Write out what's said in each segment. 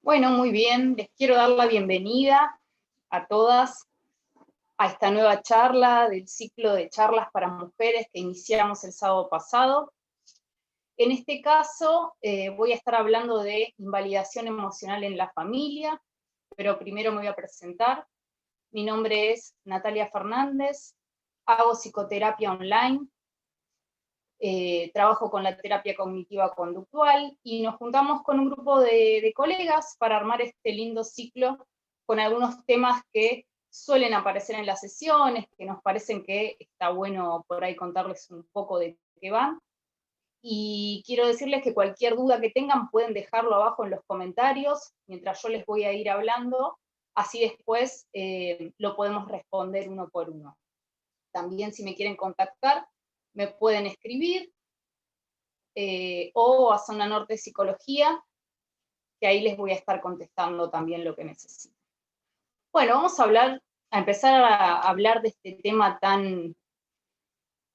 Bueno, muy bien, les quiero dar la bienvenida a todas a esta nueva charla del ciclo de charlas para mujeres que iniciamos el sábado pasado. En este caso voy a estar hablando de invalidación emocional en la familia, pero primero me voy a presentar. Mi nombre es Natalia Fernández, hago psicoterapia online, trabajo con la terapia cognitiva conductual y nos juntamos con un grupo de colegas para armar este lindo ciclo con algunos temas que suelen aparecer en las sesiones, que nos parecen que está bueno por ahí contarles un poco de qué van. Y quiero decirles que cualquier duda que tengan pueden dejarlo abajo en los comentarios, mientras yo les voy a ir hablando, así después lo podemos responder uno por uno. También si me quieren contactar, me pueden escribir, o a Zona Norte Psicología, que ahí les voy a estar contestando también lo que necesiten. Bueno, vamos a empezar a hablar de este tema tan,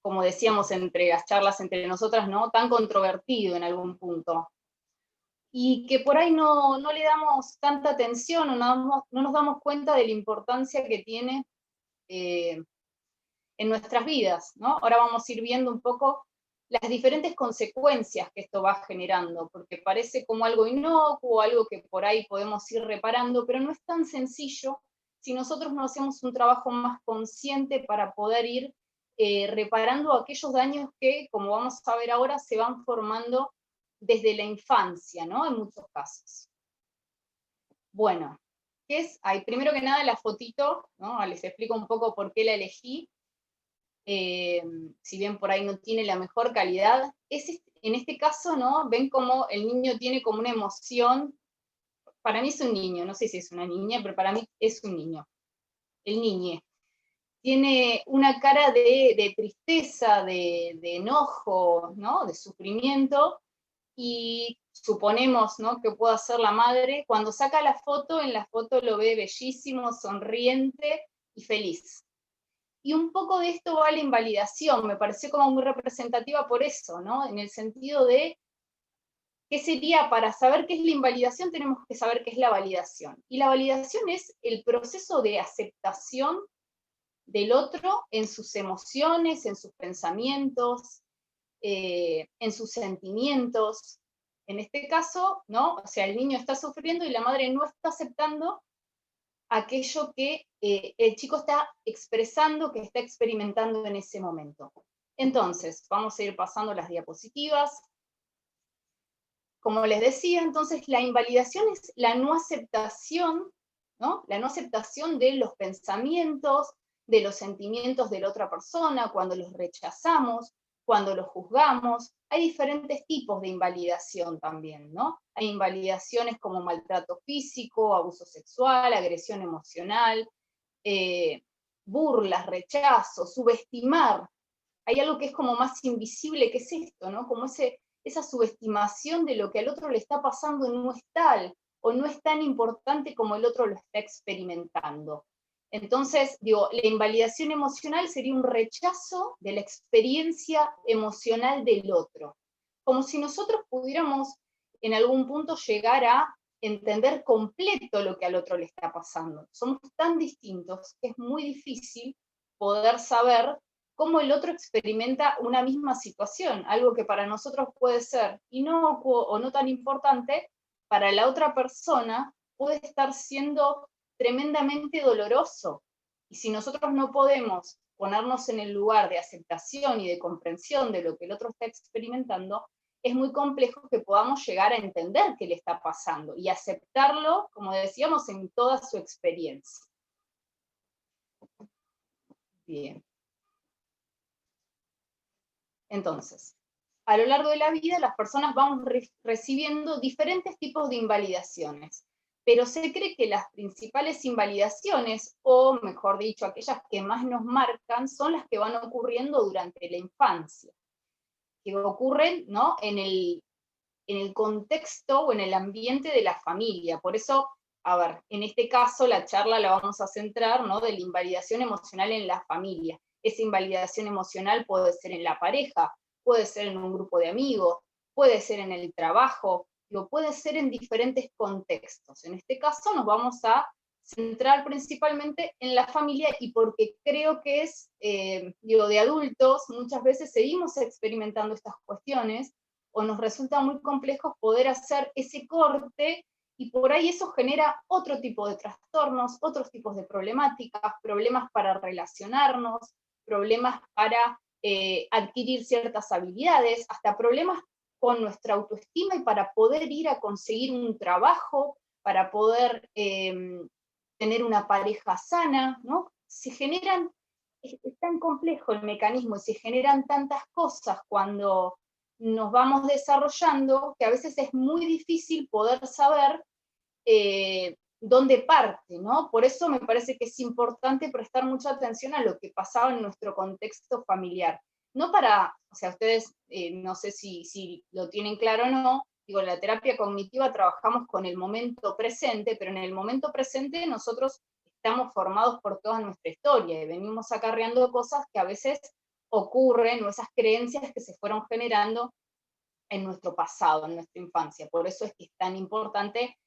como decíamos entre las charlas entre nosotras, ¿no? Tan controvertido en algún punto. Y que por ahí no le damos tanta atención, no nos damos cuenta de la importancia que tiene en nuestras vidas, ¿no? Ahora vamos a ir viendo un poco las diferentes consecuencias que esto va generando, porque parece como algo inocuo, algo que por ahí podemos ir reparando, pero no es tan sencillo si nosotros no hacemos un trabajo más consciente para poder ir reparando aquellos daños que, como vamos a ver ahora, se van formando desde la infancia, ¿no? En muchos casos. Bueno, ¿qué es? Primero que nada la fotito, ¿no? Les explico un poco por qué la elegí. Si bien por ahí no tiene la mejor calidad, en este caso, ¿no? Ven como el niño tiene como una emoción, para mí es un niño, no sé si es una niña, pero para mí es un niño, el niñe. Tiene una cara de tristeza, de enojo, ¿no? De sufrimiento, y suponemos, ¿no? Que pueda ser la madre, cuando saca la foto, en la foto lo ve bellísimo, sonriente y feliz. Y un poco de esto va a la invalidación, me pareció como muy representativa por eso, ¿no? En el sentido de, ¿qué sería? Para saber qué es la invalidación tenemos que saber qué es la validación. Y la validación es el proceso de aceptación del otro en sus emociones, en sus pensamientos, en sus sentimientos. En este caso, ¿no? O sea, el niño está sufriendo y la madre no está aceptando aquello que el chico está expresando, que está experimentando en ese momento. Entonces, vamos a ir pasando las diapositivas. Como les decía, entonces la invalidación es la no aceptación, ¿no? La no aceptación de los pensamientos, de los sentimientos de la otra persona, cuando los rechazamos, cuando los juzgamos. Hay diferentes tipos de invalidación también, ¿no? Hay invalidaciones como maltrato físico, abuso sexual, agresión emocional, burlas, rechazo, subestimar. Hay algo que es como más invisible, que es esto, ¿no? Como esa subestimación de lo que al otro le está pasando no es tal, o no es tan importante como el otro lo está experimentando. Entonces, digo, la invalidación emocional sería un rechazo de la experiencia emocional del otro. Como si nosotros pudiéramos en algún punto llegar a entender completo lo que al otro le está pasando. Somos tan distintos que es muy difícil poder saber cómo el otro experimenta una misma situación, algo que para nosotros puede ser inocuo o no tan importante, para la otra persona puede estar siendo tremendamente doloroso. Y si nosotros no podemos ponernos en el lugar de aceptación y de comprensión de lo que el otro está experimentando, es muy complejo que podamos llegar a entender qué le está pasando y aceptarlo, como decíamos, en toda su experiencia. Bien. Entonces, a lo largo de la vida las personas vamos recibiendo diferentes tipos de invalidaciones, pero se cree que las principales invalidaciones, o mejor dicho, aquellas que más nos marcan, son las que van ocurriendo durante la infancia, que ocurren, ¿no? en el contexto o en el ambiente de la familia. Por eso, a ver, en este caso la charla la vamos a centrar, ¿no? De la invalidación emocional en la familia. Esa invalidación emocional puede ser en la pareja, puede ser en un grupo de amigos, puede ser en el trabajo, Digo, puede ser en diferentes contextos. En este caso nos vamos a centrar principalmente en la familia, y porque creo que es, de adultos, muchas veces seguimos experimentando estas cuestiones, o nos resulta muy complejo poder hacer ese corte, y por ahí eso genera otro tipo de trastornos, otros tipos de problemáticas, problemas para relacionarnos, problemas para adquirir ciertas habilidades, hasta problemas con nuestra autoestima y para poder ir a conseguir un trabajo, para poder tener una pareja sana, ¿no? Se generan, es tan complejo el mecanismo, y se generan tantas cosas cuando nos vamos desarrollando, que a veces es muy difícil poder saber dónde parte, ¿no? Por eso me parece que es importante prestar mucha atención a lo que pasaba en nuestro contexto familiar. No para, o sea, ustedes no sé si lo tienen claro o no, digo, en la terapia cognitiva trabajamos con el momento presente, pero en el momento presente nosotros estamos formados por toda nuestra historia y venimos acarreando cosas que a veces ocurren, o esas creencias que se fueron generando en nuestro pasado, en nuestra infancia. Por eso es que es tan importante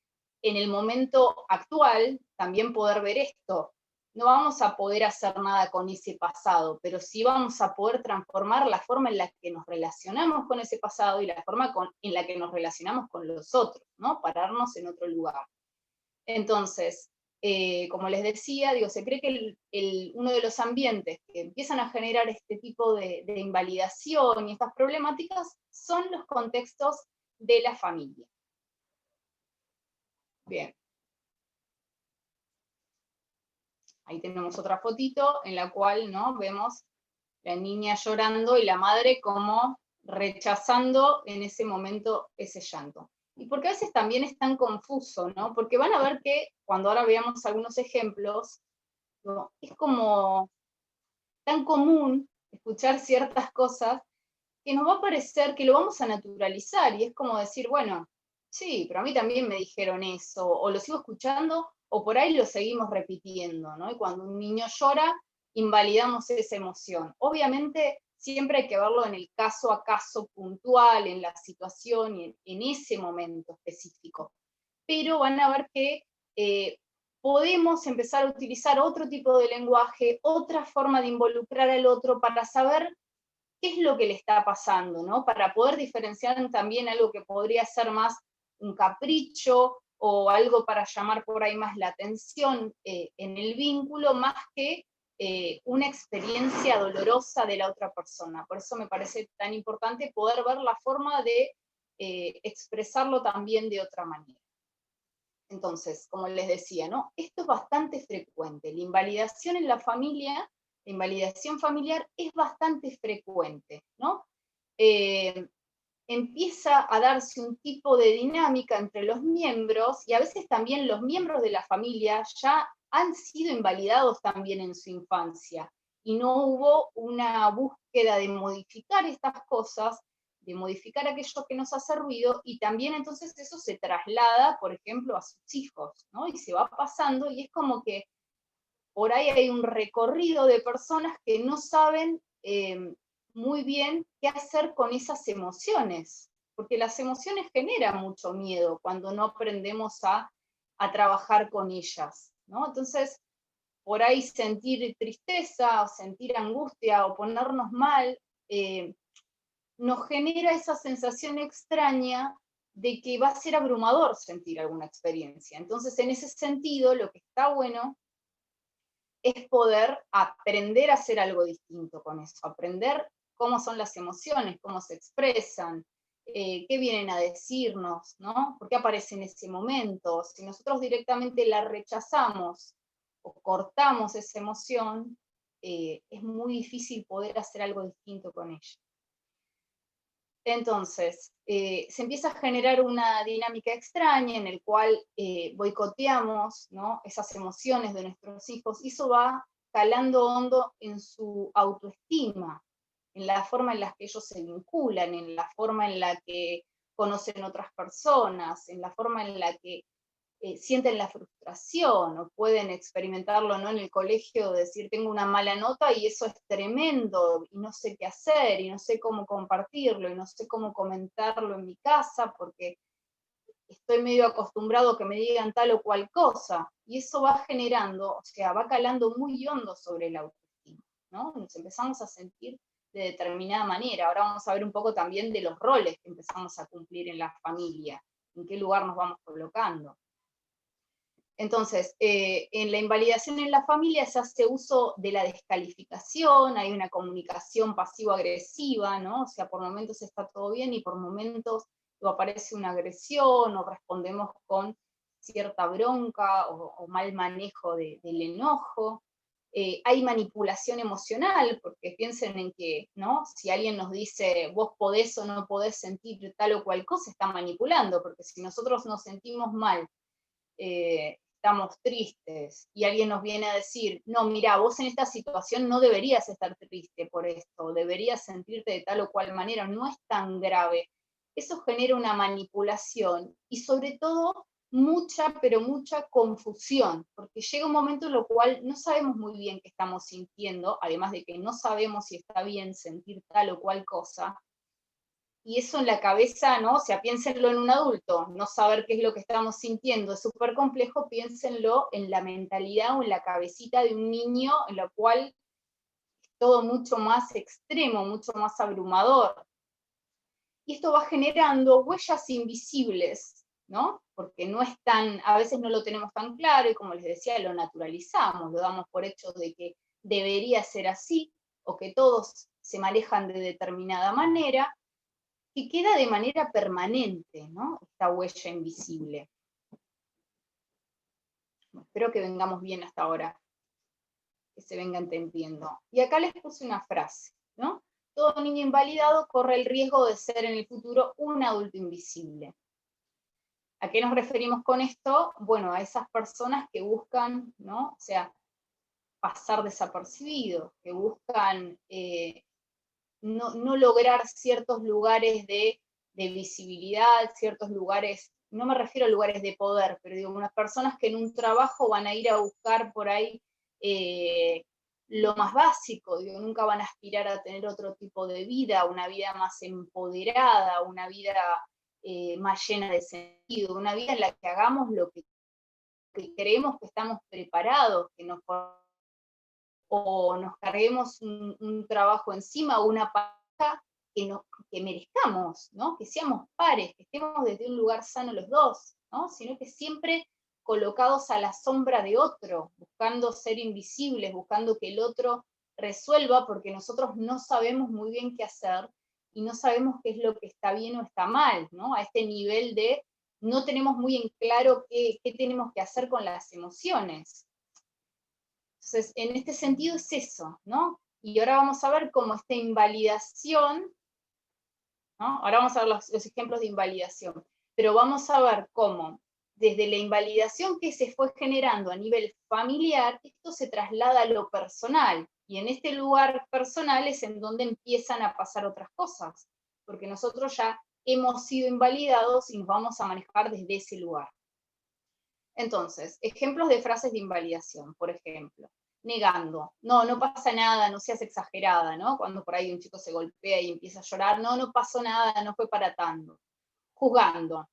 en el momento actual también poder ver esto. No vamos a poder hacer nada con ese pasado, pero sí vamos a poder transformar la forma en la que nos relacionamos con ese pasado y la forma en la que nos relacionamos con los otros, ¿no? Pararnos en otro lugar. Entonces, como les decía, digo, se cree que uno de los ambientes que empiezan a generar este tipo de invalidación y estas problemáticas son los contextos de la familia. Bien. Ahí tenemos otra fotito en la cual, ¿no?, vemos la niña llorando y la madre como rechazando en ese momento ese llanto. Y porque a veces también es tan confuso, ¿no? Porque van a ver que cuando ahora veamos algunos ejemplos, ¿no?, es como tan común escuchar ciertas cosas que nos va a parecer que lo vamos a naturalizar, y es como decir, bueno, sí, pero a mí también me dijeron eso, o lo sigo escuchando, o por ahí lo seguimos repitiendo, ¿no? Y cuando un niño llora, invalidamos esa emoción. Obviamente, siempre hay que verlo en el caso a caso puntual, en la situación y en ese momento específico. Pero van a ver que podemos empezar a utilizar otro tipo de lenguaje, otra forma de involucrar al otro para saber qué es lo que le está pasando, ¿no? Para poder diferenciar también algo que podría ser más un capricho o algo para llamar por ahí más la atención en el vínculo, más que una experiencia dolorosa de la otra persona. Por eso me parece tan importante poder ver la forma de expresarlo también de otra manera. Entonces, como les decía, ¿no?, esto es bastante frecuente. La invalidación en la familia, la invalidación familiar es bastante frecuente, ¿no? Empieza a darse un tipo de dinámica entre los miembros, y a veces también los miembros de la familia ya han sido invalidados también en su infancia, y no hubo una búsqueda de modificar estas cosas, de modificar aquello que nos hace ruido, y también entonces eso se traslada, por ejemplo, a sus hijos, ¿no? Y se va pasando, y es como que por ahí hay un recorrido de personas que no saben muy bien qué hacer con esas emociones, porque las emociones generan mucho miedo cuando no aprendemos a trabajar con ellas, ¿no? Entonces, por ahí sentir tristeza, o sentir angustia, o ponernos mal, nos genera esa sensación extraña de que va a ser abrumador sentir alguna experiencia. Entonces, en ese sentido, lo que está bueno es poder aprender a hacer algo distinto con eso, aprender cómo son las emociones, cómo se expresan, qué vienen a decirnos, ¿no? ¿Por qué aparece en ese momento? Si nosotros directamente la rechazamos o cortamos esa emoción, es muy difícil poder hacer algo distinto con ella. Entonces, se empieza a generar una dinámica extraña en el cual boicoteamos, ¿no?, esas emociones de nuestros hijos, y eso va calando hondo en su autoestima, en la forma en la que ellos se vinculan, en la forma en la que conocen otras personas, en la forma en la que sienten la frustración, o pueden experimentarlo, ¿no?, en el colegio, decir tengo una mala nota y eso es tremendo, y no sé qué hacer, y no sé cómo compartirlo, y no sé cómo comentarlo en mi casa, porque estoy medio acostumbrado a que me digan tal o cual cosa, y eso va generando, o sea, va calando muy hondo sobre la autoestima, ¿no? Nos empezamos a sentir de determinada manera. Ahora vamos a ver un poco también de los roles que empezamos a cumplir en la familia, en qué lugar nos vamos colocando. Entonces, en la invalidación en la familia se hace uso de la descalificación, hay una comunicación pasivo-agresiva, ¿no? O sea, por momentos está todo bien y por momentos aparece una agresión o respondemos con cierta bronca o mal manejo del enojo. Hay manipulación emocional, porque piensen en que, ¿no? Si alguien nos dice, vos podés o no podés sentir tal o cual cosa, está manipulando, porque si nosotros nos sentimos mal, estamos tristes, y alguien nos viene a decir, no, mira, vos en esta situación no deberías estar triste por esto, deberías sentirte de tal o cual manera, no es tan grave. Eso genera una manipulación y sobre todo mucha, pero mucha confusión, porque llega un momento en el cual no sabemos muy bien qué estamos sintiendo, además de que no sabemos si está bien sentir tal o cual cosa, y eso en la cabeza, ¿no? O sea, piénsenlo en un adulto, no saber qué es lo que estamos sintiendo es súper complejo, piénsenlo en la mentalidad o en la cabecita de un niño, en lo cual es todo mucho más extremo, mucho más abrumador. Y esto va generando huellas invisibles, ¿no? Porque no es tan, a veces no lo tenemos tan claro, y como les decía, lo naturalizamos, lo damos por hecho de que debería ser así, o que todos se manejan de determinada manera, que queda de manera permanente, ¿no? Esta huella invisible. Espero que vengamos bien hasta ahora, que se venga entendiendo. Y acá les puse una frase, ¿no? Todo niño invalidado corre el riesgo de ser en el futuro un adulto invisible. ¿A qué nos referimos con esto? Bueno, a esas personas que buscan, ¿no? O sea, pasar desapercibidos, que buscan no lograr ciertos lugares de visibilidad, ciertos lugares, no me refiero a lugares de poder, pero digo, unas personas que en un trabajo van a ir a buscar por ahí lo más básico, digo, nunca van a aspirar a tener otro tipo de vida, una vida más empoderada, una vida más llena de sentido, una vida en la que hagamos lo que creemos que estamos preparados, que nos o nos carguemos un trabajo encima o una pareja que merezcamos, ¿no? Que seamos pares, que estemos desde un lugar sano los dos, ¿no? Sino que siempre colocados a la sombra de otro, buscando ser invisibles, buscando que el otro resuelva, porque nosotros no sabemos muy bien qué hacer y no sabemos qué es lo que está bien o está mal, ¿no? A este nivel de no tenemos muy en claro qué tenemos que hacer con las emociones. Entonces, en este sentido es eso, ¿no? Y ahora vamos a ver cómo esta invalidación, ¿no? Ahora vamos a ver los ejemplos de invalidación, pero vamos a ver cómo desde la invalidación que se fue generando a nivel familiar, esto se traslada a lo personal, y en este lugar personal es en donde empiezan a pasar otras cosas, porque nosotros ya hemos sido invalidados y nos vamos a manejar desde ese lugar. Entonces, ejemplos de frases de invalidación, por ejemplo, negando, no pasa nada, no seas exagerada, ¿no? Cuando por ahí un chico se golpea y empieza a llorar, no pasó nada, no fue para tanto. Juzgando,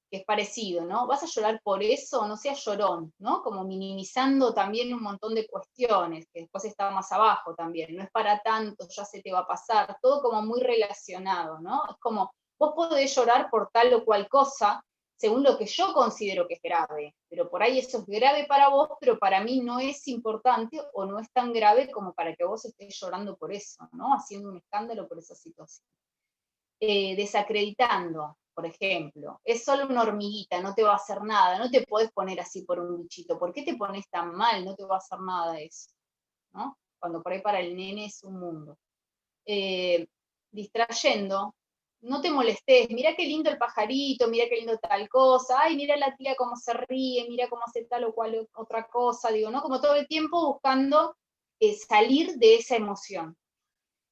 que es parecido, ¿no? ¿Vas a llorar por eso? No seas llorón, ¿no? Como minimizando también un montón de cuestiones, que después está más abajo también, no es para tanto, ya se te va a pasar, todo como muy relacionado, ¿no? Es como, vos podés llorar por tal o cual cosa, según lo que yo considero que es grave, pero por ahí eso es grave para vos, pero para mí no es importante o no es tan grave como para que vos estés llorando por eso, ¿no? Haciendo un escándalo por esa situación. Desacreditando, por ejemplo, es solo una hormiguita, no te va a hacer nada, no te podés poner así por un bichito, ¿por qué te pones tan mal? No te va a hacer nada eso, ¿no? Cuando por ahí para el nene es un mundo. Distrayendo, no te molestes, mira qué lindo el pajarito, mira qué lindo tal cosa, ay, mira la tía cómo se ríe, mira cómo hace tal o cual otra cosa, digo, ¿no? Como todo el tiempo buscando salir de esa emoción.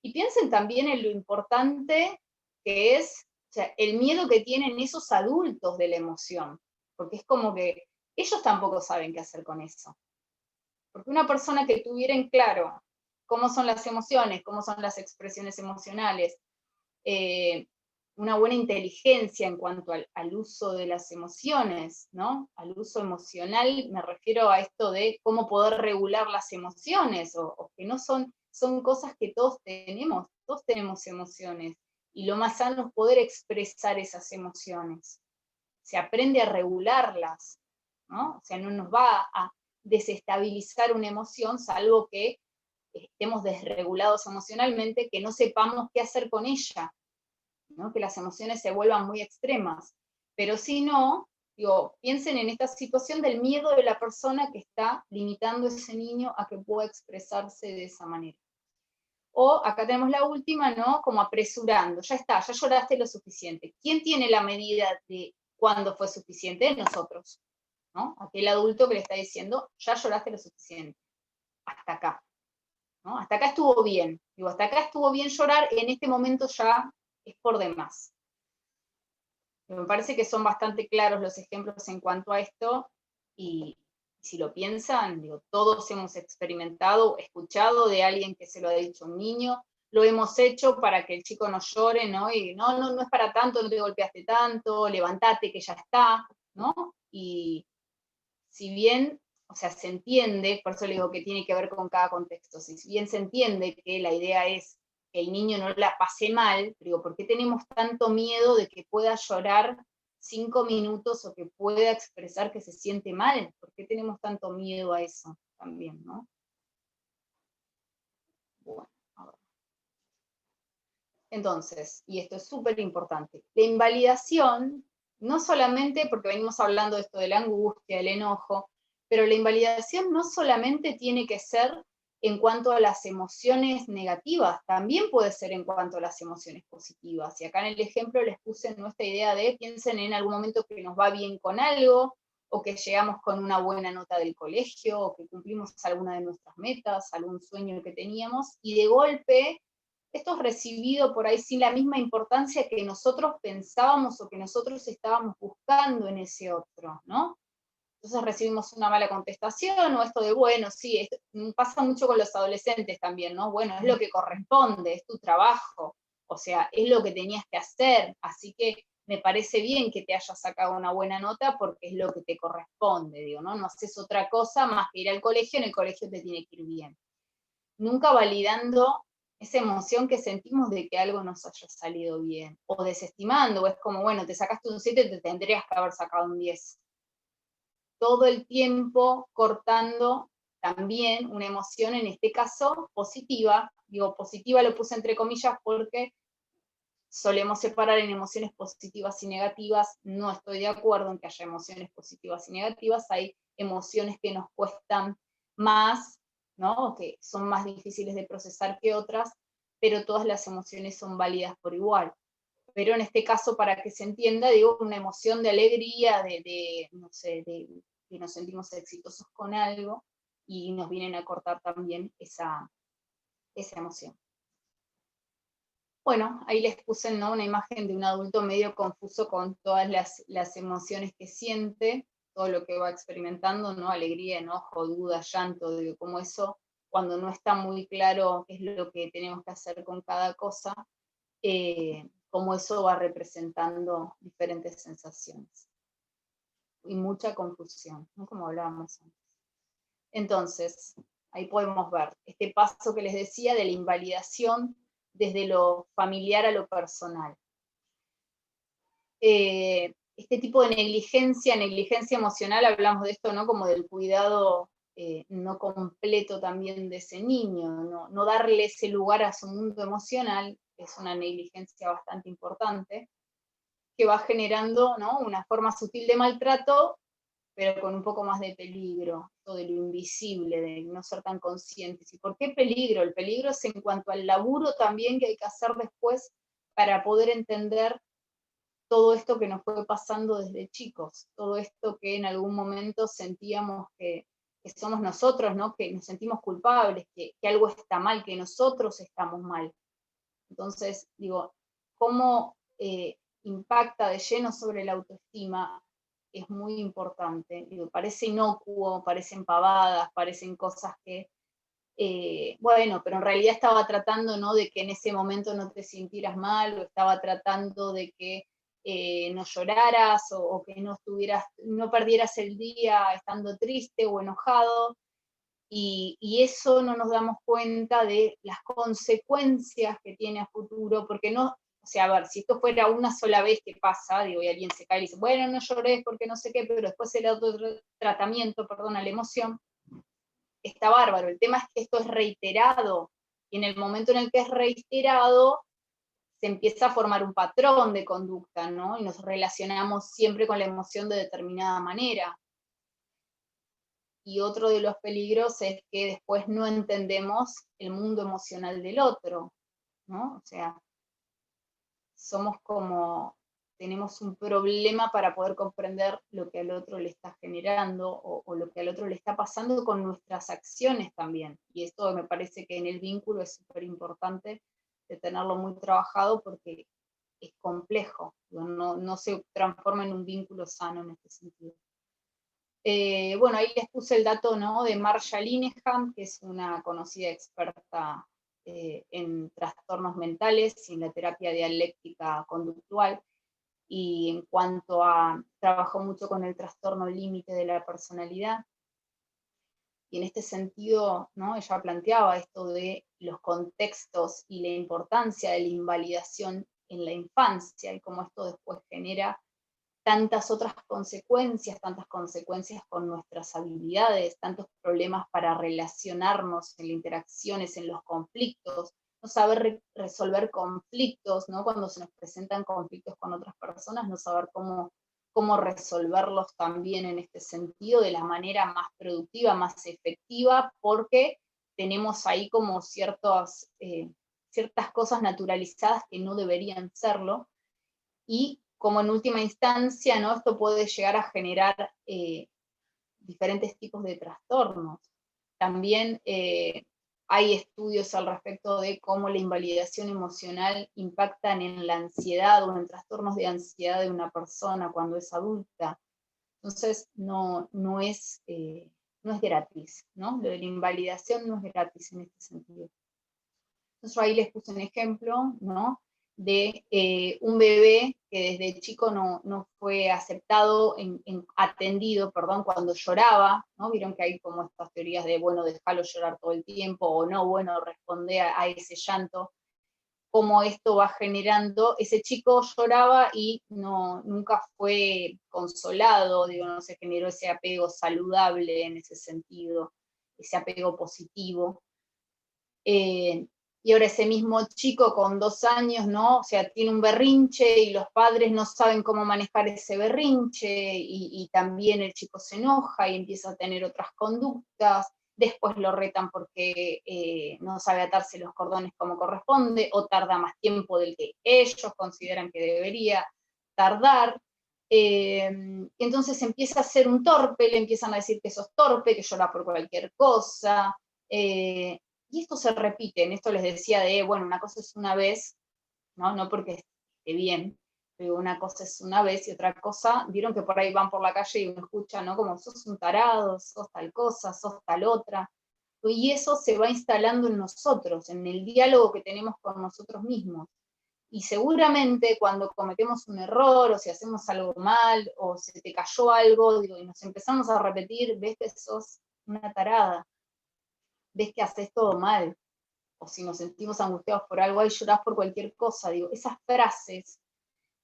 Y piensen también en lo importante que es, o sea, el miedo que tienen esos adultos de la emoción, porque es como que ellos tampoco saben qué hacer con eso. Porque una persona que tuviera en claro cómo son las emociones, cómo son las expresiones emocionales, una buena inteligencia en cuanto al uso de las emociones, ¿no? Al uso emocional, me refiero a esto de cómo poder regular las emociones, o que no son cosas que todos tenemos emociones, y lo más sano es poder expresar esas emociones. Se aprende a regularlas, ¿no? O sea, no nos va a desestabilizar una emoción, salvo que estemos desregulados emocionalmente, que no sepamos qué hacer con ella, ¿no? Que las emociones se vuelvan muy extremas. Pero si no, digo, piensen en esta situación del miedo de la persona que está limitando a ese niño a que pueda expresarse de esa manera. O acá tenemos la última, ¿no? Como apresurando, ya está, ya lloraste lo suficiente. ¿Quién tiene la medida de cuándo fue suficiente? Nosotros, ¿no? Aquel adulto que le está diciendo, ya lloraste lo suficiente, hasta acá, ¿no? Hasta acá estuvo bien, digo, hasta acá estuvo bien llorar, en este momento ya es por demás. Me parece que son bastante claros los ejemplos en cuanto a esto, y si lo piensan, digo, todos hemos experimentado, escuchado de alguien que se lo ha dicho a un niño, lo hemos hecho para que el chico no llore, ¿no? Y no es para tanto, no te golpeaste tanto, levántate que ya está, ¿no? Y si bien, o sea, se entiende, por eso le digo que tiene que ver con cada contexto, si bien se entiende que la idea es que el niño no la pase mal, digo, ¿por qué tenemos tanto miedo de que pueda llorar 5 minutos o que pueda expresar que se siente mal? ¿Por qué tenemos tanto miedo a eso también, no? Bueno, a ver. Entonces, y esto es súper importante, la invalidación, no solamente porque venimos hablando de esto de la angustia, el enojo, pero la invalidación no solamente tiene que ser en cuanto a las emociones negativas, también puede ser en cuanto a las emociones positivas. Y acá en el ejemplo les puse nuestra idea de piensen en algún momento que nos va bien con algo, o que llegamos con una buena nota del colegio, o que cumplimos alguna de nuestras metas, algún sueño que teníamos, y de golpe esto es recibido por ahí sin la misma importancia que nosotros pensábamos o que nosotros estábamos buscando en ese otro, ¿no? Entonces recibimos una mala contestación, o esto de, bueno, sí, esto pasa mucho con los adolescentes también, ¿no? Bueno, es lo que corresponde, es tu trabajo, o sea, es lo que tenías que hacer, así que me parece bien que te hayas sacado una buena nota porque es lo que te corresponde, digo, ¿no? No haces otra cosa más que ir al colegio, en el colegio te tiene que ir bien. Nunca validando esa emoción que sentimos de que algo nos haya salido bien, o desestimando, o es como, bueno, te sacaste un 7, te tendrías que haber sacado un 10. Todo el tiempo cortando también una emoción, en este caso positiva, digo positiva lo puse entre comillas porque solemos separar en emociones positivas y negativas, no estoy de acuerdo en que haya emociones positivas y negativas, hay emociones que nos cuestan más, ¿no? Que son más difíciles de procesar que otras, pero todas las emociones son válidas por igual. Pero en este caso, para que se entienda, digo, una emoción de alegría, no sé, de que nos sentimos exitosos con algo, y nos vienen a cortar también esa emoción. Bueno, ahí les puse, ¿no?, una imagen de un adulto medio confuso con todas las emociones que siente, todo lo que va experimentando, ¿no? Alegría, enojo, duda, llanto, digo, como eso, cuando no está muy claro qué es lo que tenemos que hacer con cada cosa, cómo eso va representando diferentes sensaciones. Y mucha confusión, ¿no? Como hablábamos antes. Entonces, ahí podemos ver este paso que les decía de la invalidación desde lo familiar a lo personal. Este tipo de negligencia emocional, hablamos de esto, ¿no? Como del cuidado no completo también de ese niño, no darle ese lugar a su mundo emocional, es una negligencia bastante importante, que va generando, ¿no?, una forma sutil de maltrato, pero con un poco más de peligro, todo de lo invisible, de no ser tan conscientes. ¿Y por qué peligro? El peligro es en cuanto al laburo también que hay que hacer después para poder entender todo esto que nos fue pasando desde chicos, todo esto que en algún momento sentíamos que somos nosotros, ¿no? Que nos sentimos culpables, que algo está mal, que nosotros estamos mal. Entonces, digo, ¿cómo impacta de lleno sobre la autoestima? Es muy importante. Digo, parece inocuo, parecen pavadas, parecen cosas que bueno, pero en realidad estaba tratando, ¿no?, de que en ese momento no te sintieras mal, o estaba tratando de que no lloraras, o que no perdieras el día estando triste o enojado, y eso no nos damos cuenta de las consecuencias que tiene a futuro, porque no, o sea, a ver, si esto fuera una sola vez que pasa, digo, y alguien se cae y dice, bueno, no llores porque no sé qué, pero después el otro tratamiento, perdón, a la emoción, está bárbaro. El tema es que esto es reiterado, y en el momento en el que es reiterado, se empieza a formar un patrón de conducta, ¿no? Y nos relacionamos siempre con la emoción de determinada manera. Y otro de los peligros es que después no entendemos el mundo emocional del otro, ¿no? O sea, somos como, tenemos un problema para poder comprender lo que al otro le está generando, o lo que al otro le está pasando con nuestras acciones también. Y esto me parece que en el vínculo es súper importante de tenerlo muy trabajado, porque es complejo, no se transforma en un vínculo sano en este sentido. Bueno, ahí les puse el dato, ¿no?, de Marsha Linehan, que es una conocida experta en trastornos mentales y en la terapia dialéctica conductual, y en cuanto a, trabajó mucho con el trastorno límite de la personalidad, y en este sentido, ¿no?, ella planteaba esto de los contextos y la importancia de la invalidación en la infancia, y cómo esto después genera tantas consecuencias con nuestras habilidades, tantos problemas para relacionarnos en las interacciones, en los conflictos, no saber resolver conflictos, ¿no?, cuando se nos presentan conflictos con otras personas, no saber cómo resolverlos también en este sentido, de la manera más productiva, más efectiva, porque tenemos ahí como ciertas cosas naturalizadas que no deberían serlo, y como en última instancia, ¿no?, esto puede llegar a generar diferentes tipos de trastornos. También hay estudios al respecto de cómo la invalidación emocional impacta en la ansiedad o en trastornos de ansiedad de una persona cuando es adulta. Entonces, no es gratis, ¿no? Lo de la invalidación no es gratis en este sentido. Entonces, ahí les puse un ejemplo, ¿no?, de un bebé que desde chico no fue aceptado, atendido, perdón, cuando lloraba, ¿no? Vieron que hay como estas teorías de, bueno, déjalo llorar todo el tiempo, o no, bueno, responde a ese llanto, cómo esto va generando, ese chico lloraba y nunca fue consolado, digo, no se generó ese apego saludable en ese sentido, ese apego positivo. Y ahora ese mismo chico con 2 años, ¿no?, o sea, tiene un berrinche y los padres no saben cómo manejar ese berrinche, y también el chico se enoja y empieza a tener otras conductas, después lo retan porque no sabe atarse los cordones como corresponde, o tarda más tiempo del que ellos consideran que debería tardar. Entonces empieza a ser un torpe, le empiezan a decir que sos torpe, que llora por cualquier cosa, y esto se repite. En esto les decía de, bueno, una cosa es una vez, no porque esté bien, pero una cosa es una vez, y otra cosa, vieron que por ahí van por la calle y uno escucha, ¿no?, como sos un tarado, sos tal cosa, sos tal otra, y eso se va instalando en nosotros, en el diálogo que tenemos con nosotros mismos. Y seguramente cuando cometemos un error, o si hacemos algo mal, o se te cayó algo, digo, y nos empezamos a repetir, ves que sos una tarada, ves que haces todo mal, o si nos sentimos angustiados por algo, ahí llorás por cualquier cosa, digo, esas frases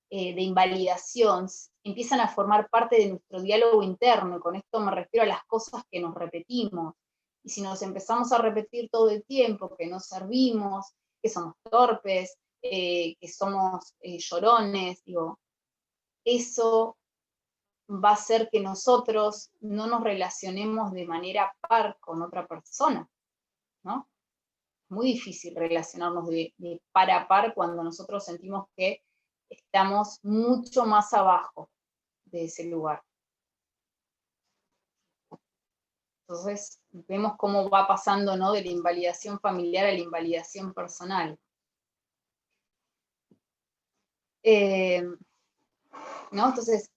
de invalidación empiezan a formar parte de nuestro diálogo interno, y con esto me refiero a las cosas que nos repetimos. Y si nos empezamos a repetir todo el tiempo que no servimos, que somos torpes, que somos llorones, digo, eso va a hacer que nosotros no nos relacionemos de manera par con otra persona, ¿no? Muy difícil relacionarnos de par a par cuando nosotros sentimos que estamos mucho más abajo de ese lugar. Entonces, vemos cómo va pasando, ¿no?, de la invalidación familiar a la invalidación personal. ¿No? Entonces,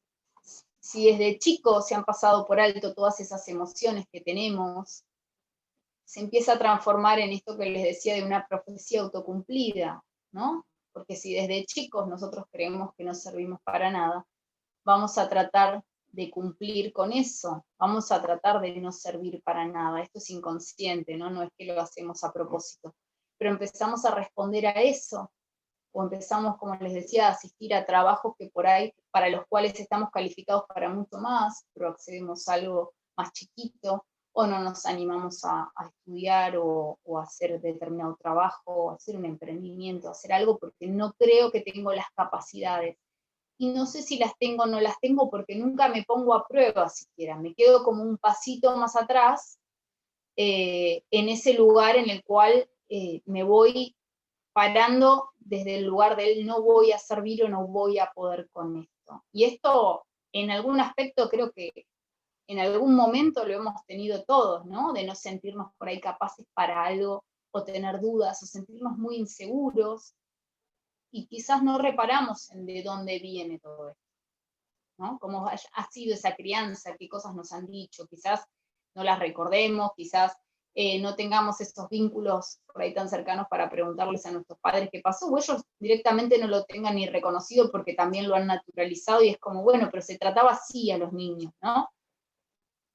si desde chicos se han pasado por alto todas esas emociones que tenemos, se empieza a transformar en esto que les decía de una profecía autocumplida, ¿no? Porque si desde chicos nosotros creemos que no servimos para nada, vamos a tratar de cumplir con eso, vamos a tratar de no servir para nada. Esto es inconsciente, ¿no? No es que lo hacemos a propósito, pero empezamos a responder a eso, o empezamos, como les decía, a asistir a trabajos que por ahí, para los cuales estamos calificados para mucho más, pero accedemos a algo más chiquito, o no nos animamos a estudiar o a hacer determinado trabajo, o a hacer un emprendimiento, a hacer algo porque no creo que tengo las capacidades. Y no sé si las tengo o no las tengo porque nunca me pongo a prueba siquiera, me quedo como un pasito más atrás en ese lugar en el cual me voy parando desde el lugar del no voy a servir o no voy a poder con esto. Y esto en algún aspecto creo que en algún momento lo hemos tenido todos, ¿no? De no sentirnos por ahí capaces para algo, o tener dudas, o sentirnos muy inseguros, y quizás no reparamos en de dónde viene todo esto, ¿no? Cómo ha sido esa crianza, qué cosas nos han dicho, quizás no las recordemos, quizás no tengamos estos vínculos por ahí tan cercanos para preguntarles a nuestros padres qué pasó, o ellos directamente no lo tengan ni reconocido porque también lo han naturalizado y es como, bueno, pero se trataba así a los niños, ¿no?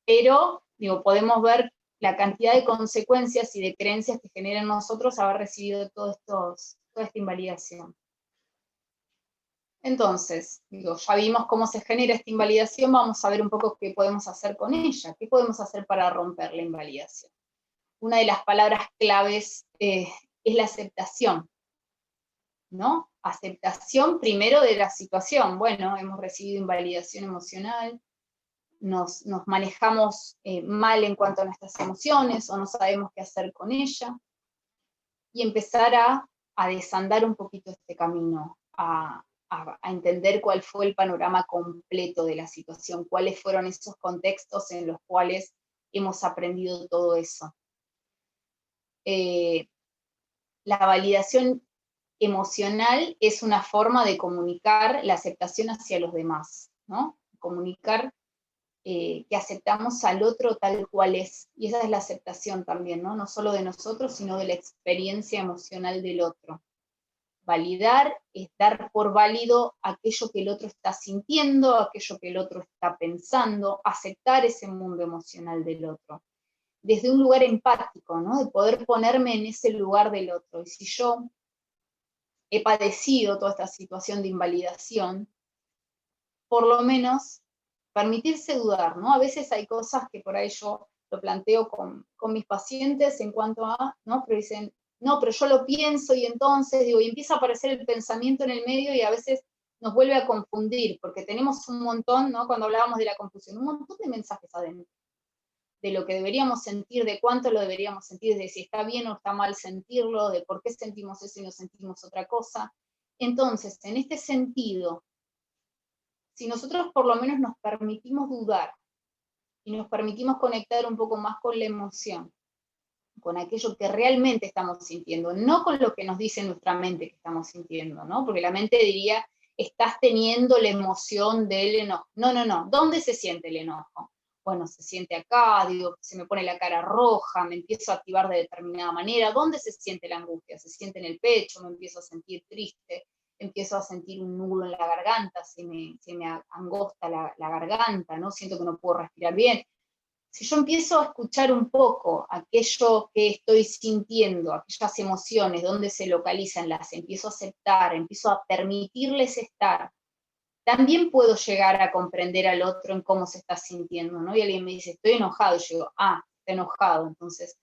Pero, digo, podemos ver la cantidad de consecuencias y de creencias que genera en nosotros haber recibido toda esta invalidación. Entonces, digo, ya vimos cómo se genera esta invalidación, vamos a ver un poco qué podemos hacer con ella, qué podemos hacer para romper la invalidación. Una de las palabras claves es la aceptación, ¿no? Aceptación primero de la situación. Bueno, hemos recibido invalidación emocional, nos manejamos mal en cuanto a nuestras emociones o no sabemos qué hacer con ella, y empezar a desandar un poquito este camino, a entender cuál fue el panorama completo de la situación, cuáles fueron esos contextos en los cuales hemos aprendido todo eso. La validación emocional es una forma de comunicar la aceptación hacia los demás, ¿no? Comunicar que aceptamos al otro tal cual es, y esa es la aceptación también, ¿no? No solo de nosotros, sino de la experiencia emocional del otro. Validar es dar por válido aquello que el otro está sintiendo, aquello que el otro está pensando, aceptar ese mundo emocional del otro, desde un lugar empático, ¿no? De poder ponerme en ese lugar del otro. Y si yo he padecido toda esta situación de invalidación, por lo menos permitirse dudar, ¿no? A veces hay cosas que por ahí yo lo planteo con mis pacientes en cuanto a, ¿no? Pero dicen, no, pero yo lo pienso y entonces, digo, y empieza a aparecer el pensamiento en el medio y a veces nos vuelve a confundir, porque tenemos un montón, ¿no? Cuando hablábamos de la confusión, un montón de mensajes adentro, de lo que deberíamos sentir, de cuánto lo deberíamos sentir, de si está bien o está mal sentirlo, de por qué sentimos eso y no sentimos otra cosa. Entonces, en este sentido, si nosotros por lo menos nos permitimos dudar y nos permitimos conectar un poco más con la emoción, con aquello que realmente estamos sintiendo, no con lo que nos dice nuestra mente que estamos sintiendo, ¿no? Porque la mente diría, estás teniendo la emoción del enojo. No, no, no. ¿Dónde se siente el enojo? Bueno, se siente acá, digo, se me pone la cara roja, me empiezo a activar de determinada manera. ¿Dónde se siente la angustia? Se siente en el pecho, me empiezo a sentir triste, empiezo a sentir un nudo en la garganta, se me angosta la garganta, ¿no? Siento que no puedo respirar bien. Si yo empiezo a escuchar un poco aquello que estoy sintiendo, aquellas emociones, dónde se localizan, las empiezo a aceptar, empiezo a permitirles estar, también puedo llegar a comprender al otro en cómo se está sintiendo, ¿no? Y alguien me dice, estoy enojado, y yo digo, está enojado, entonces,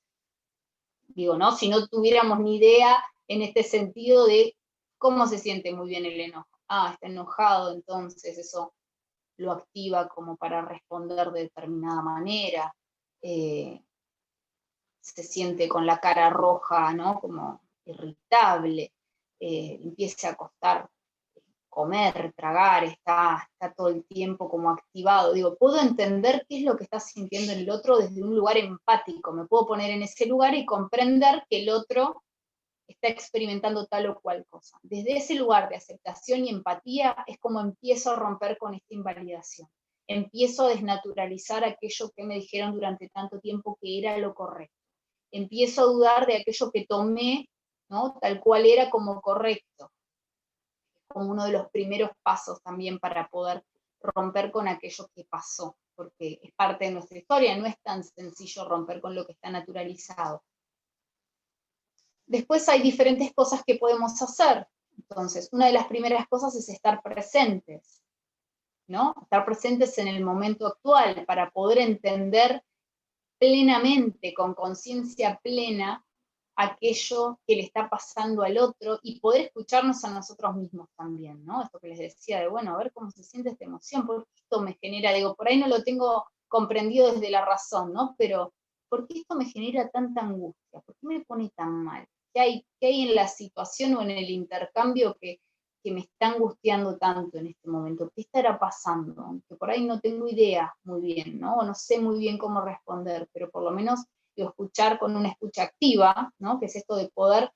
digo, ¿no? Si no tuviéramos ni idea en este sentido de cómo se siente muy bien el enojo, está enojado, entonces eso lo activa como para responder de determinada manera, se siente con la cara roja, ¿no? Como irritable, empieza a costar comer, tragar, está todo el tiempo como activado. Digo, puedo entender qué es lo que está sintiendo el otro desde un lugar empático, me puedo poner en ese lugar y comprender que el otro está experimentando tal o cual cosa. Desde ese lugar de aceptación y empatía es como empiezo a romper con esta invalidación. Empiezo a desnaturalizar aquello que me dijeron durante tanto tiempo que era lo correcto. empiezo a dudar de aquello que tomé, ¿no? Tal cual era como correcto. Como uno de los primeros pasos también para poder romper con aquello que pasó, porque es parte de nuestra historia, no es tan sencillo romper con lo que está naturalizado. Después hay diferentes cosas que podemos hacer. Entonces, una de las primeras cosas es estar presentes, ¿no? Estar presentes en el momento actual para poder entender plenamente, con conciencia plena, aquello que le está pasando al otro y poder escucharnos a nosotros mismos también, ¿no? Esto que les decía de, bueno, a ver cómo se siente esta emoción, porque esto me genera, digo, por ahí no lo tengo comprendido desde la razón, ¿no? Pero, ¿por qué esto me genera tanta angustia? ¿Por qué me pone tan mal? ¿Qué hay en la situación o en el intercambio que me está angustiando tanto en este momento? ¿Qué estará pasando? Que por ahí no tengo idea muy bien, ¿no? O no sé muy bien cómo responder, pero por lo menos escuchar con una escucha activa, ¿no? Que es esto de poder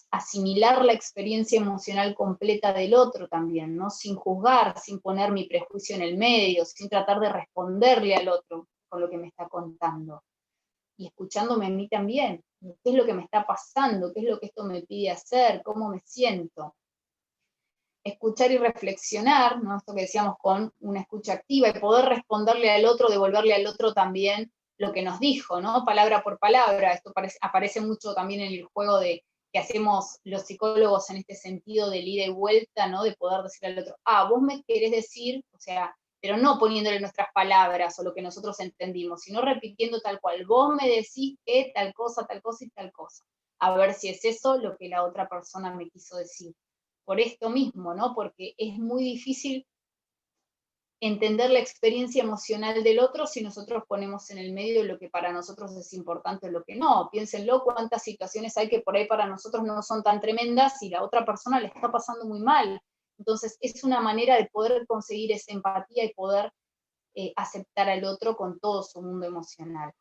asimilar la experiencia emocional completa del otro también, ¿no? Sin juzgar, sin poner mi prejuicio en el medio, sin tratar de responderle al otro con lo que me está contando. Y escuchándome a mí también, qué es lo que me está pasando, qué es lo que esto me pide hacer, cómo me siento. Escuchar y reflexionar, ¿no? Esto que decíamos con una escucha activa, y poder responderle al otro, devolverle al otro también lo que nos dijo, ¿no? Palabra por palabra. Esto aparece mucho también en el juego que hacemos los psicólogos en este sentido del ida y vuelta, ¿no? De poder decirle al otro, vos me querés decir, o sea, pero no poniéndole nuestras palabras o lo que nosotros entendimos, sino repitiendo tal cual, vos me decís que tal cosa y tal cosa. A ver si es eso lo que la otra persona me quiso decir. Por esto mismo, ¿no? Porque es muy difícil entender la experiencia emocional del otro si nosotros ponemos en el medio lo que para nosotros es importante o lo que no. Piénsenlo, cuántas situaciones hay que por ahí para nosotros no son tan tremendas y la otra persona le está pasando muy mal. Entonces, es una manera de poder conseguir esa empatía y poder aceptar al otro con todo su mundo emocional.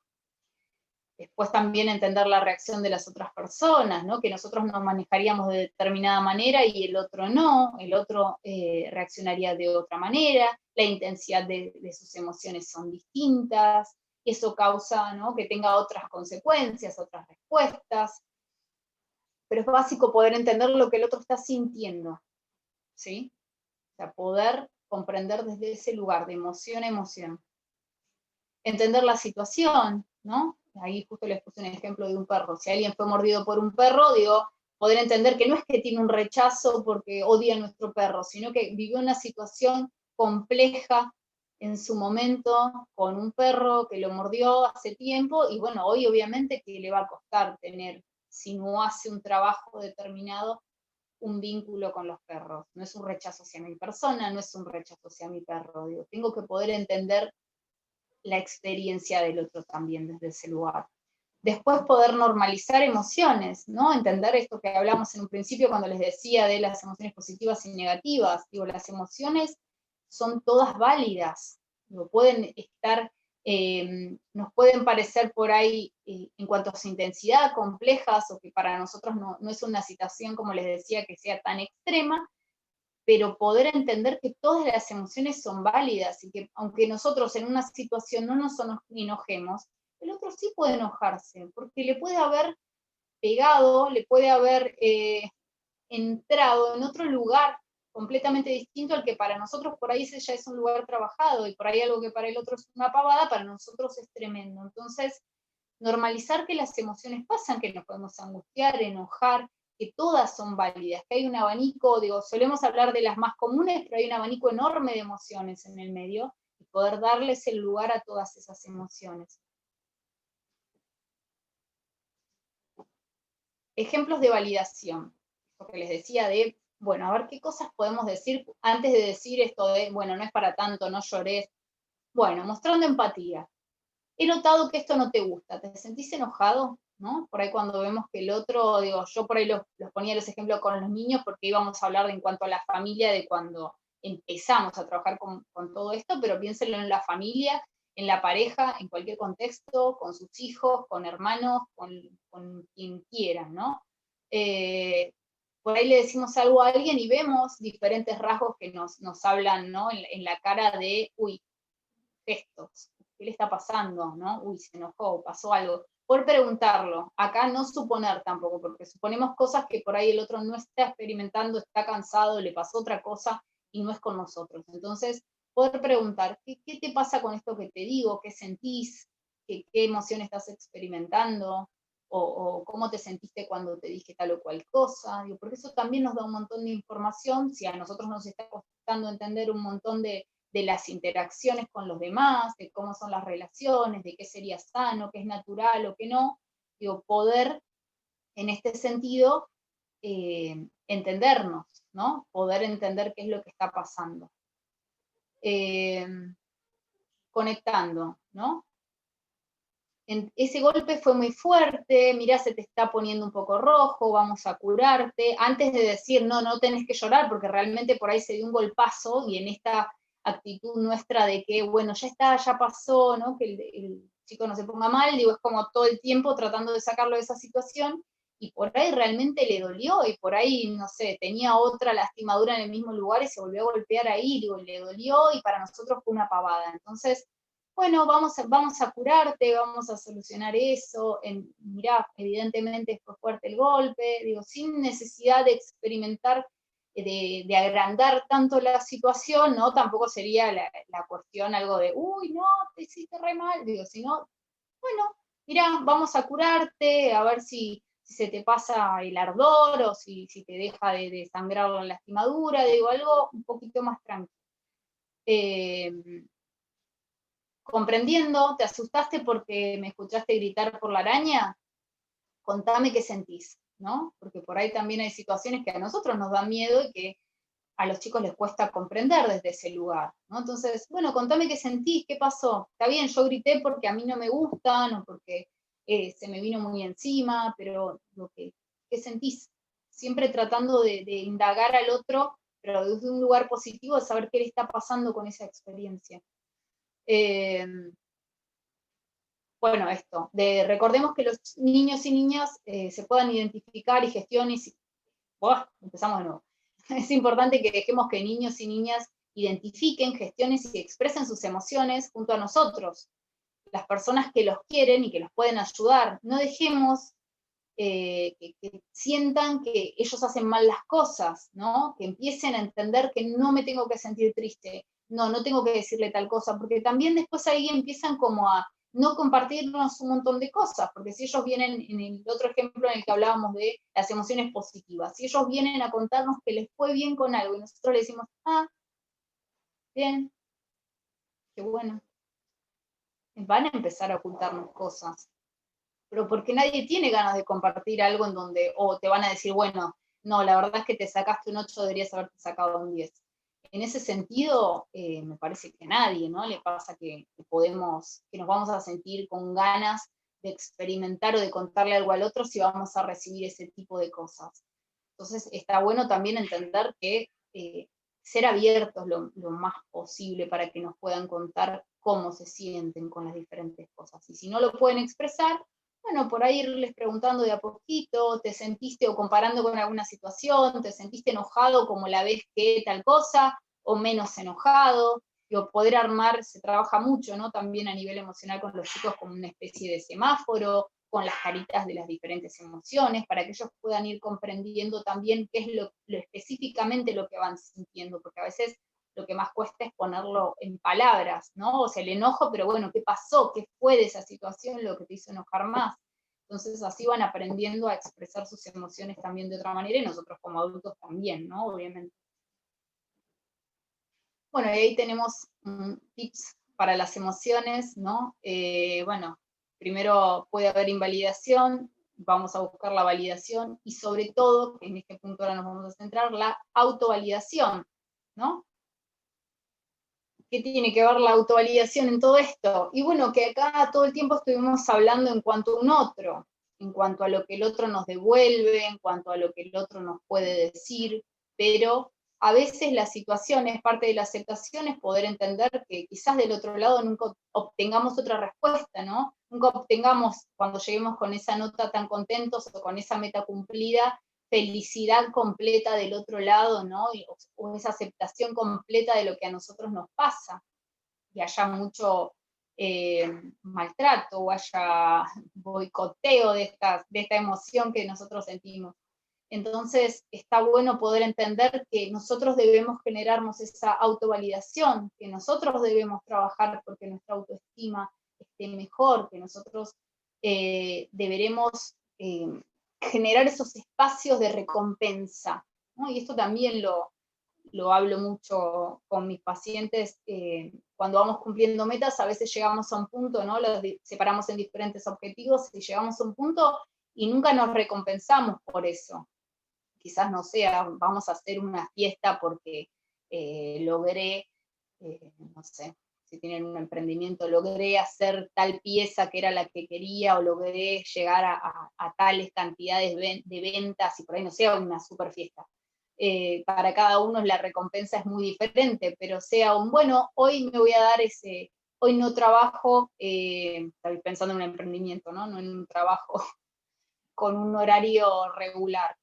Después también entender la reacción de las otras personas, ¿no? Que nosotros nos manejaríamos de determinada manera y el otro no, el otro reaccionaría de otra manera, la intensidad de sus emociones son distintas, eso causa, ¿no? Que tenga otras consecuencias, otras respuestas, pero es básico poder entender lo que el otro está sintiendo, ¿sí? O sea, poder comprender desde ese lugar de emoción a emoción. Entender la situación, ¿no? Ahí justo les puse un ejemplo de un perro. Si alguien fue mordido por un perro, digo, poder entender que no es que tiene un rechazo porque odia a nuestro perro, sino que vivió una situación compleja en su momento con un perro que lo mordió hace tiempo y bueno, hoy obviamente que le va a costar tener, si no hace un trabajo determinado, un vínculo con los perros. No es un rechazo hacia mi persona, no es un rechazo hacia mi perro. Digo, tengo que poder entender la experiencia del otro también desde ese lugar. Después poder normalizar emociones, ¿no? Entender esto que hablamos en un principio cuando les decía de las emociones positivas y negativas. Digo, las emociones son todas válidas, digo, pueden estar, nos pueden parecer por ahí, en cuanto a su intensidad, complejas, o que para nosotros no es una situación, como les decía, que sea tan extrema, pero poder entender que todas las emociones son válidas y que aunque nosotros en una situación no nos enojemos, el otro sí puede enojarse, porque le puede haber pegado, le puede haber entrado en otro lugar completamente distinto al que para nosotros por ahí ya es un lugar trabajado, y por ahí algo que para el otro es una pavada, para nosotros es tremendo. Entonces, normalizar que las emociones pasan, que nos podemos angustiar, enojar, que todas son válidas, que hay un abanico, digo, solemos hablar de las más comunes, pero hay un abanico enorme de emociones en el medio, y poder darles el lugar a todas esas emociones. Ejemplos de validación, lo que les decía de, bueno, a ver qué cosas podemos decir antes de decir esto de, bueno, no es para tanto, no llores. Bueno, mostrando empatía. He notado que esto no te gusta, ¿te sentís enojado? ¿No? Por ahí cuando vemos que el otro, digo, yo por ahí los ponía los ejemplos con los niños porque íbamos a hablar en cuanto a la familia de cuando empezamos a trabajar con todo esto, pero piénsenlo en la familia, en la pareja, en cualquier contexto, con sus hijos, con hermanos, con quien quieran, ¿no? Por ahí le decimos algo a alguien y vemos diferentes rasgos que nos hablan, ¿no? En la cara de, uy, gestos, ¿qué le está pasando? ¿No? Uy, se enojó, pasó algo. Por preguntarlo, acá no suponer tampoco, porque suponemos cosas que por ahí el otro no está experimentando, está cansado, le pasó otra cosa y no es con nosotros. Entonces, poder preguntar, ¿qué te pasa con esto que te digo? ¿Qué sentís? ¿Qué emoción estás experimentando? O cómo te sentiste cuando te dije tal o cual cosa? Digo, porque eso también nos da un montón de información, si a nosotros nos está costando entender un montón de las interacciones con los demás, de cómo son las relaciones, de qué sería sano, qué es natural o qué no, digo, poder en este sentido entendernos, ¿no? Poder entender qué es lo que está pasando. Conectando, ¿no? Ese golpe fue muy fuerte, mirá, se te está poniendo un poco rojo, vamos a curarte, antes de decir, no, no tenés que llorar, porque realmente por ahí se dio un golpazo, y en esta actitud nuestra de que, bueno, ya está, ya pasó, ¿no? Que el chico no se ponga mal, digo, es como todo el tiempo tratando de sacarlo de esa situación, y por ahí realmente le dolió, y por ahí, no sé, tenía otra lastimadura en el mismo lugar y se volvió a golpear ahí, digo, le dolió, y para nosotros fue una pavada. Entonces, bueno, vamos a curarte, vamos a solucionar eso, mirá, evidentemente fue fuerte el golpe, digo, sin necesidad de experimentar, de agrandar tanto la situación, ¿no? Tampoco sería la cuestión algo de, uy, no, te hiciste re mal, digo, sino, bueno, mirá, vamos a curarte, a ver si se te pasa el ardor, o si te deja de sangrar la lastimadura, digo, algo un poquito más tranquilo. Comprendiendo, ¿te asustaste porque me escuchaste gritar por la araña? Contame qué sentís, ¿no? Porque por ahí también hay situaciones que a nosotros nos da miedo y que a los chicos les cuesta comprender desde ese lugar, ¿no? Entonces, bueno, contame qué sentís, qué pasó. Está bien, yo grité porque a mí no me gustan, o porque se me vino muy encima, pero ¿qué sentís? Siempre tratando de indagar al otro, pero desde un lugar positivo, de saber qué le está pasando con esa experiencia. Bueno, esto, recordemos que los niños y niñas se puedan identificar y gestionen, empezamos de nuevo. Es importante que dejemos que niños y niñas identifiquen, gestionen y expresen sus emociones junto a nosotros, las personas que los quieren y que los pueden ayudar. No dejemos que sientan que ellos hacen mal las cosas, ¿no? Que empiecen a entender que no me tengo que sentir triste, no tengo que decirle tal cosa, porque también después ahí empiezan como a no compartirnos un montón de cosas, porque si ellos vienen, en el otro ejemplo en el que hablábamos de las emociones positivas, si ellos vienen a contarnos que les fue bien con algo y nosotros le decimos, bien, qué bueno, van a empezar a ocultarnos cosas, pero porque nadie tiene ganas de compartir algo en donde, o te van a decir, bueno, no, la verdad es que te sacaste un 8, deberías haberte sacado un 10. En ese sentido, me parece que a nadie, ¿no? Le pasa que nos vamos a sentir con ganas de experimentar o de contarle algo al otro si vamos a recibir ese tipo de cosas. Entonces, está bueno también entender que ser abiertos lo más posible para que nos puedan contar cómo se sienten con las diferentes cosas. Y si no lo pueden expresar, bueno, por ahí irles preguntando de a poquito, ¿te sentiste, o comparando con alguna situación, te sentiste enojado como la vez que tal cosa, o menos enojado? O poder armar, se trabaja mucho, ¿no? También a nivel emocional con los chicos, como una especie de semáforo, con las caritas de las diferentes emociones, para que ellos puedan ir comprendiendo también qué es lo específicamente lo que van sintiendo, porque a veces lo que más cuesta es ponerlo en palabras, ¿no? O sea, el enojo, pero bueno, ¿qué pasó? ¿Qué fue de esa situación lo que te hizo enojar más? Entonces así van aprendiendo a expresar sus emociones también de otra manera, y nosotros como adultos también, ¿no? Obviamente. Bueno, y ahí tenemos tips para las emociones, ¿no? Bueno, primero puede haber invalidación, vamos a buscar la validación, y sobre todo, que en este punto ahora nos vamos a centrar, la autovalidación, ¿no? ¿Qué tiene que ver la autovalidación en todo esto? Y bueno, que acá todo el tiempo estuvimos hablando en cuanto a un otro, en cuanto a lo que el otro nos devuelve, en cuanto a lo que el otro nos puede decir, pero a veces la situación es parte de la aceptación, es poder entender que quizás del otro lado nunca obtengamos otra respuesta, ¿no? Nunca obtengamos, cuando lleguemos con esa nota tan contentos o con esa meta cumplida, felicidad completa del otro lado, ¿no? O esa aceptación completa de lo que a nosotros nos pasa, y haya mucho maltrato o haya boicoteo de esta emoción que nosotros sentimos. Entonces está bueno poder entender que nosotros debemos generarnos esa autovalidación, que nosotros debemos trabajar porque nuestra autoestima esté mejor, que nosotros deberemos generar esos espacios de recompensa, ¿no? Y esto también lo hablo mucho con mis pacientes, cuando vamos cumpliendo metas, a veces llegamos a un punto, ¿no? Los separamos en diferentes objetivos y llegamos a un punto y nunca nos recompensamos por eso. Quizás no sea, vamos a hacer una fiesta porque logré, no sé, si tienen un emprendimiento, logré hacer tal pieza que era la que quería, o logré llegar a tales cantidades de ventas, y por ahí no sea una super fiesta. Para cada uno la recompensa es muy diferente, pero sea un, bueno, hoy me voy a dar hoy no trabajo, estoy pensando en un emprendimiento, ¿no? No en un trabajo con un horario regular.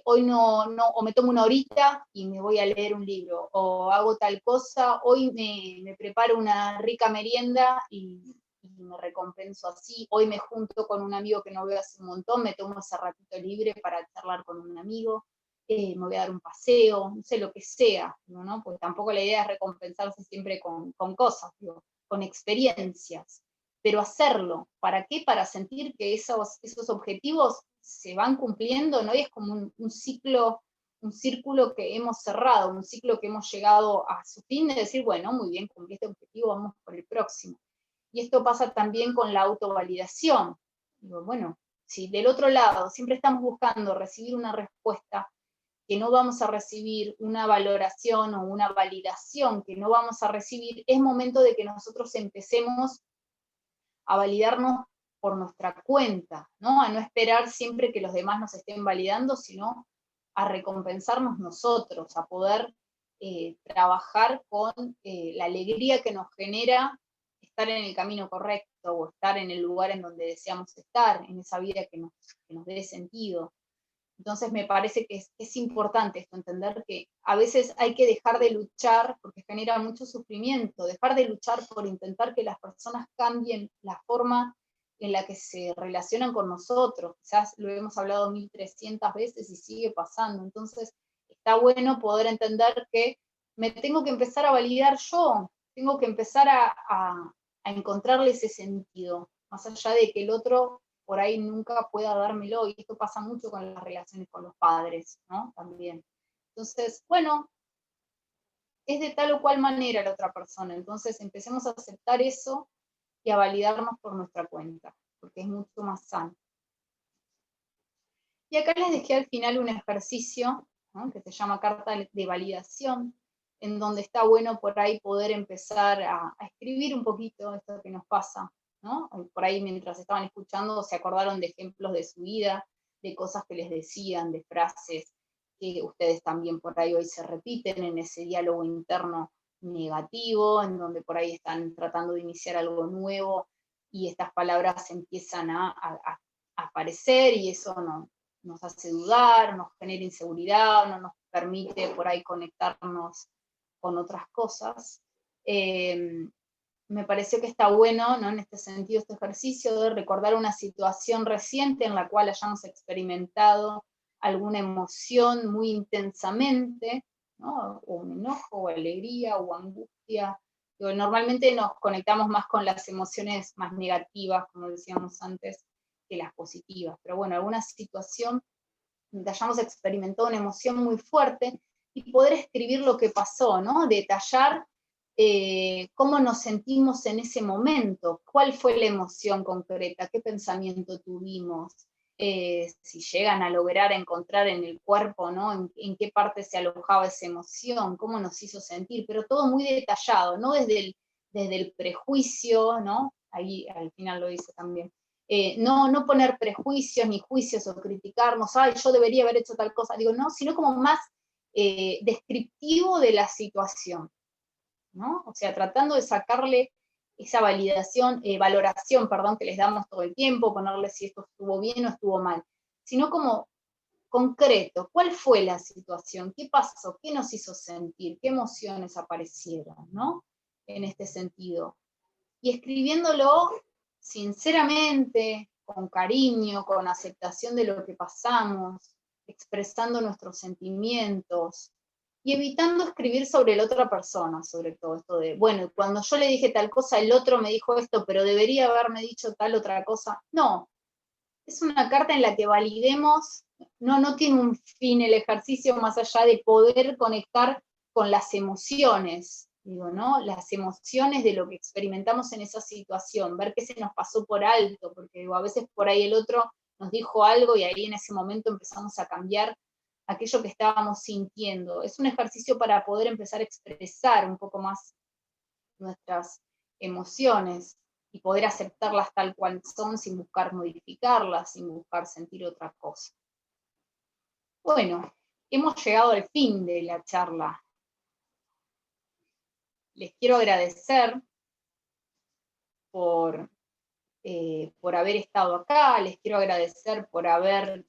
Hoy no, o me tomo una horita y me voy a leer un libro, o hago tal cosa, hoy me preparo una rica merienda y me recompenso así, hoy me junto con un amigo que no veo hace un montón, me tomo ese ratito libre para charlar con un amigo, me voy a dar un paseo, no sé, lo que sea, ¿no? Porque tampoco la idea es recompensarse siempre con cosas, digo, con experiencias, pero hacerlo, ¿para qué? Para sentir que esos objetivos se van cumpliendo, ¿no? Y es como un ciclo, un círculo que hemos cerrado, un ciclo que hemos llegado a su fin, de decir, bueno, muy bien, cumplí este objetivo, vamos por el próximo. Y esto pasa también con la autovalidación. Digo, bueno, si del otro lado siempre estamos buscando recibir una respuesta, que no vamos a recibir una valoración o una validación que no vamos a recibir, es momento de que nosotros empecemos a validarnos por nuestra cuenta, ¿no? A no esperar siempre que los demás nos estén validando, sino a recompensarnos nosotros, a poder trabajar con la alegría que nos genera estar en el camino correcto o estar en el lugar en donde deseamos estar, en esa vida que nos dé sentido. Entonces me parece que es importante esto, entender que a veces hay que dejar de luchar, porque genera mucho sufrimiento, dejar de luchar por intentar que las personas cambien la forma en la que se relacionan con nosotros. Quizás lo hemos hablado 1300 veces y sigue pasando. Entonces está bueno poder entender que me tengo que empezar a validar yo, tengo que empezar a encontrarle ese sentido, más allá de que el otro por ahí nunca pueda dármelo, y esto pasa mucho con las relaciones con los padres, ¿no? También. Entonces, bueno, es de tal o cual manera la otra persona, entonces empecemos a aceptar eso y a validarnos por nuestra cuenta, porque es mucho más sano. Y acá les dejé al final un ejercicio, ¿no? Que se llama carta de validación, en donde está bueno por ahí poder empezar a escribir un poquito esto que nos pasa, ¿no? Por ahí mientras estaban escuchando se acordaron de ejemplos de su vida, de cosas que les decían, de frases que ustedes también por ahí hoy se repiten en ese diálogo interno negativo, en donde por ahí están tratando de iniciar algo nuevo y estas palabras empiezan a aparecer, y eso nos hace dudar, nos genera inseguridad, no nos permite por ahí conectarnos con otras cosas. Me pareció que está bueno, ¿no? En este sentido, este ejercicio de recordar una situación reciente en la cual hayamos experimentado alguna emoción muy intensamente, ¿no? O un enojo, o alegría, o angustia. Normalmente nos conectamos más con las emociones más negativas, como decíamos antes, que las positivas. Pero bueno, alguna situación donde hayamos experimentado una emoción muy fuerte, y poder escribir lo que pasó, ¿no? Detallar cómo nos sentimos en ese momento, cuál fue la emoción concreta, qué pensamiento tuvimos, si llegan a lograr encontrar en el cuerpo, ¿no? En qué parte se alojaba esa emoción, cómo nos hizo sentir, pero todo muy detallado, no desde el prejuicio, ¿no? Ahí al final lo dice también. No poner prejuicios ni juicios o criticarnos, ay, yo debería haber hecho tal cosa, digo, no, sino como más descriptivo de la situación, ¿no? O sea, tratando de sacarle esa valoración, perdón, que les damos todo el tiempo, ponerle si esto estuvo bien o estuvo mal, sino como concreto, ¿cuál fue la situación? ¿Qué pasó? ¿Qué nos hizo sentir? ¿Qué emociones aparecieron, ¿no? En este sentido. y escribiéndolo sinceramente, con cariño, con aceptación de lo que pasamos, expresando nuestros sentimientos, y evitando escribir sobre la otra persona, sobre todo esto de, bueno, cuando yo le dije tal cosa, el otro me dijo esto, pero debería haberme dicho tal otra cosa. No, es una carta en la que validemos, no tiene un fin el ejercicio más allá de poder conectar con las emociones, digo, ¿no? Las emociones de lo que experimentamos en esa situación, ver qué se nos pasó por alto, porque digo, a veces por ahí el otro nos dijo algo y ahí en ese momento empezamos a cambiar aquello que estábamos sintiendo. Es un ejercicio para poder empezar a expresar un poco más nuestras emociones y poder aceptarlas tal cual son sin buscar modificarlas, sin buscar sentir otra cosa. Bueno, hemos llegado al fin de la charla. Les quiero agradecer por haber estado acá, les quiero agradecer por haberse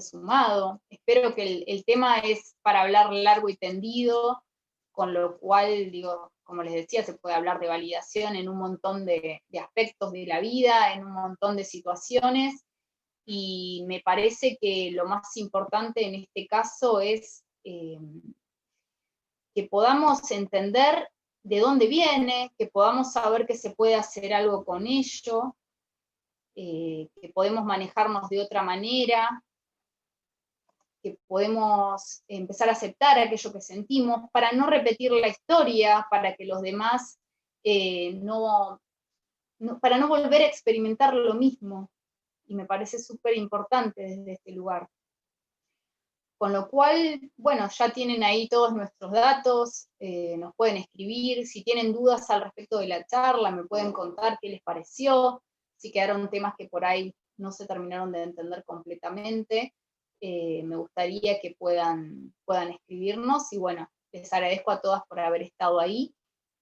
sumado. Espero que el tema es para hablar largo y tendido, con lo cual, digo, como les decía, se puede hablar de validación en un montón de aspectos de la vida, en un montón de situaciones, y me parece que lo más importante en este caso es que podamos entender de dónde viene, que podamos saber que se puede hacer algo con ello, que podemos manejarnos de otra manera, que podemos empezar a aceptar aquello que sentimos, para no repetir la historia, para que los demás para no volver a experimentar lo mismo. Y me parece súper importante desde este lugar. Con lo cual, bueno, ya tienen ahí todos nuestros datos, nos pueden escribir, si tienen dudas al respecto de la charla, me pueden contar qué les pareció, si quedaron temas que por ahí no se terminaron de entender completamente, me gustaría que puedan escribirnos, y bueno, les agradezco a todas por haber estado ahí,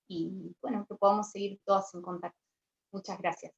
y bueno, que podamos seguir todas en contacto. Muchas gracias.